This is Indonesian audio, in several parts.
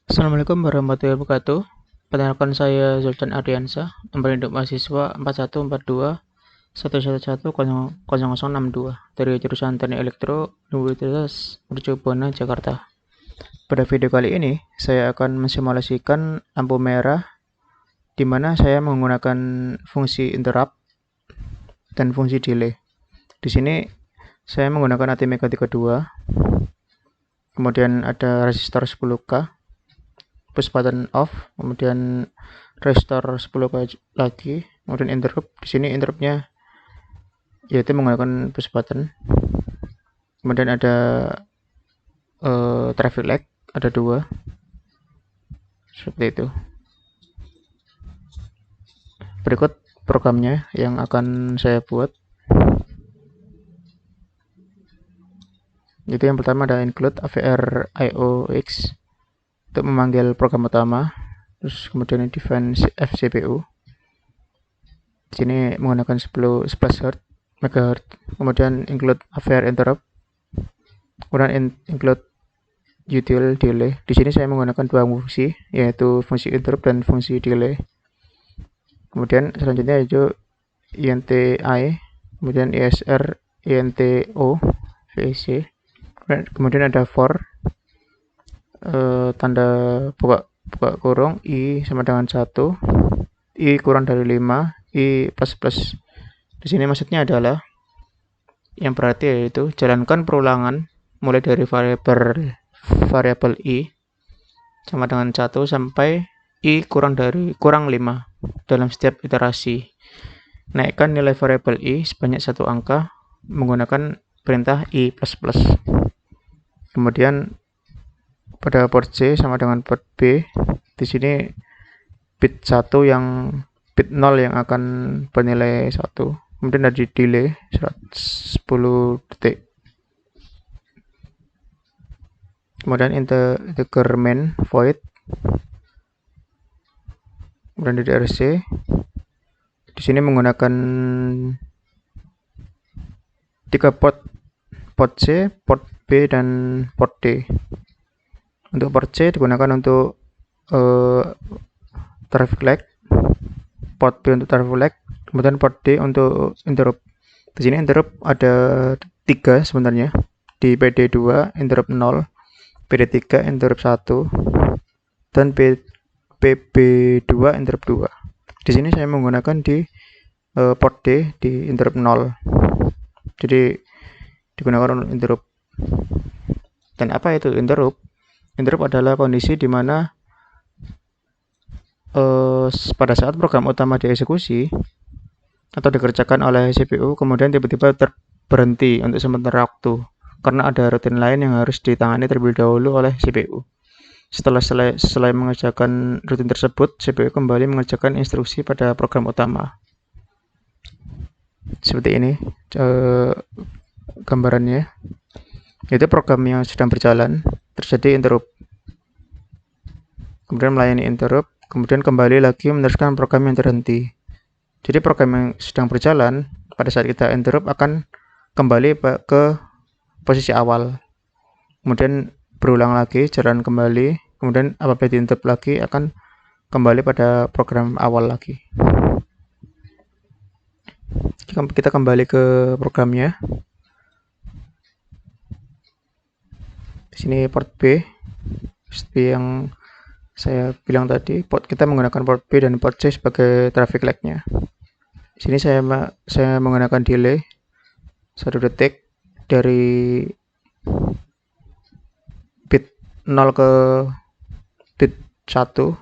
Assalamualaikum warahmatullahi wabarakatuh. Perkenalkan saya Zultan Ardiansyah, nomor induk mahasiswa 414211100062 dari jurusan Teknik Elektro Universitas Mercubuana, Jakarta. Pada video kali ini, saya akan mensimulasikan lampu merah di mana saya menggunakan fungsi interrupt dan fungsi delay. Di sini saya menggunakan ATmega32, kemudian ada resistor 10K, push button off, kemudian restore 10 lagi, kemudian interrupt. Di sini interruptnya yaitu menggunakan push button. Kemudian ada traffic light, ada 2 seperti itu. Berikut programnya yang akan saya buat. Itu yang pertama ada include AVR IOX untuk memanggil program utama, terus kemudian define fCPU. Di sini menggunakan 11 MHz, kemudian include AVR interrupt, kemudian include util delay. Di sini saya menggunakan 2 fungsi, yaitu fungsi interrupt dan fungsi delay. Kemudian selanjutnya yaitu INTI, kemudian ISR, INTO, VC. Kemudian ada for, tanda buka kurung, I sama dengan 1, I kurang dari 5, I plus. Di sini maksudnya adalah yang berarti yaitu jalankan perulangan mulai dari variabel I sama dengan 1 sampai I kurang 5 dalam setiap iterasi. Naikkan nilai variabel I sebanyak 1 angka menggunakan perintah I++. Kemudian pada port C sama dengan port B, di sini bit 0 yang akan bernilai 1. Kemudian ada delay 10 detik. Kemudian integer main void, kemudian dari RC. Di sini menggunakan 3 port C, port B, dan port D. Untuk port C digunakan untuk traffic light, port B untuk traffic light, kemudian port D untuk interrupt. Di sini interrupt ada 3 sebenarnya. Di PD2 interrupt 0, PD3 interrupt 1, dan PB2 interrupt 2. Di sini saya menggunakan di port D di interrupt 0. Jadi digunakan untuk interrupt. Dan apa itu interrupt? Interrupt adalah kondisi di mana pada saat program utama dieksekusi atau dikerjakan oleh CPU, kemudian tiba-tiba berhenti untuk sementara waktu karena ada rutin lain yang harus ditangani terlebih dahulu oleh CPU. Setelah mengerjakan rutin tersebut, CPU kembali mengerjakan instruksi pada program utama. Seperti ini gambarannya. Itu program yang sedang berjalan, terjadi interrupt, kemudian melayani interrupt, kemudian kembali lagi meneruskan program yang terhenti. Jadi program yang sedang berjalan pada saat kita interrupt akan kembali ke posisi awal, kemudian berulang lagi, jalan kembali, kemudian apabila di interrupt lagi akan kembali pada program awal lagi. Kita kembali ke programnya. Di sini port B, seperti yang saya bilang tadi, kita menggunakan port B dan port C sebagai traffic light-nya. Di sini saya menggunakan delay 1 detik dari bit 0 ke bit 1.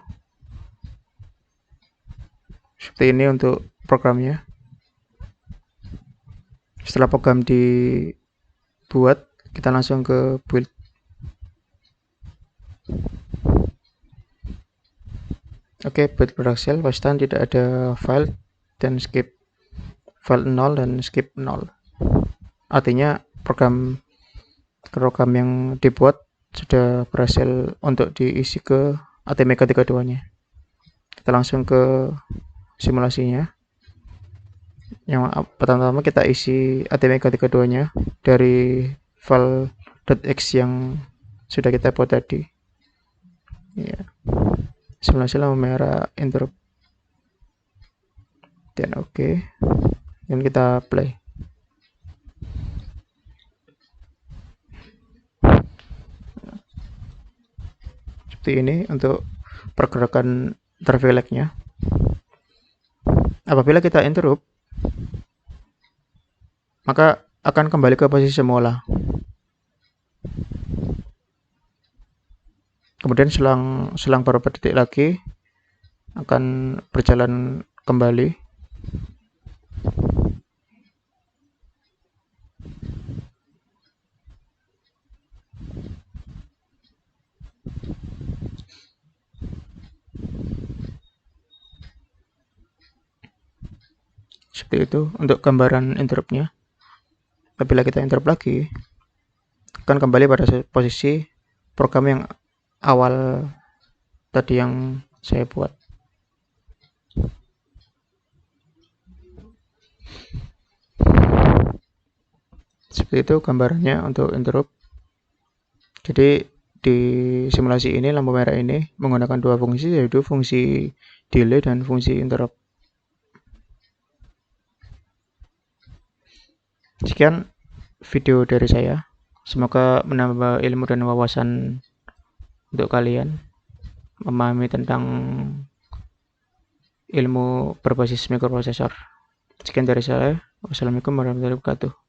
Seperti ini untuk programnya. Setelah program dibuat, kita langsung ke build. Oke, build production, pastikan tidak ada file dan skip file 0 dan skip 0. Artinya program yang dibuat sudah berhasil untuk diisi ke ATmega32-nya. Kita langsung ke simulasinya. Yang pertama kita isi ATmega32-nya dari file .x yang sudah kita buat tadi. Ya, simulasi lampu merah interrupt dan oke. Dan kita play. Seperti ini untuk pergerakan traffic light-nya. Apabila kita interrupt, maka akan kembali ke posisi semula. Kemudian selang beberapa detik lagi akan berjalan kembali. Seperti itu untuk gambaran interruptnya. Apabila kita interrupt lagi, akan kembali pada posisi program yang awal tadi yang saya buat. Seperti itu gambarannya untuk interrupt. Jadi di simulasi ini lampu merah ini menggunakan dua fungsi, yaitu fungsi delay dan fungsi interrupt. Sekian video dari saya. Semoga menambah ilmu dan wawasan untuk kalian memahami tentang ilmu berbasis mikroprosesor. Sekian dari saya. Wassalamualaikum warahmatullahi wabarakatuh.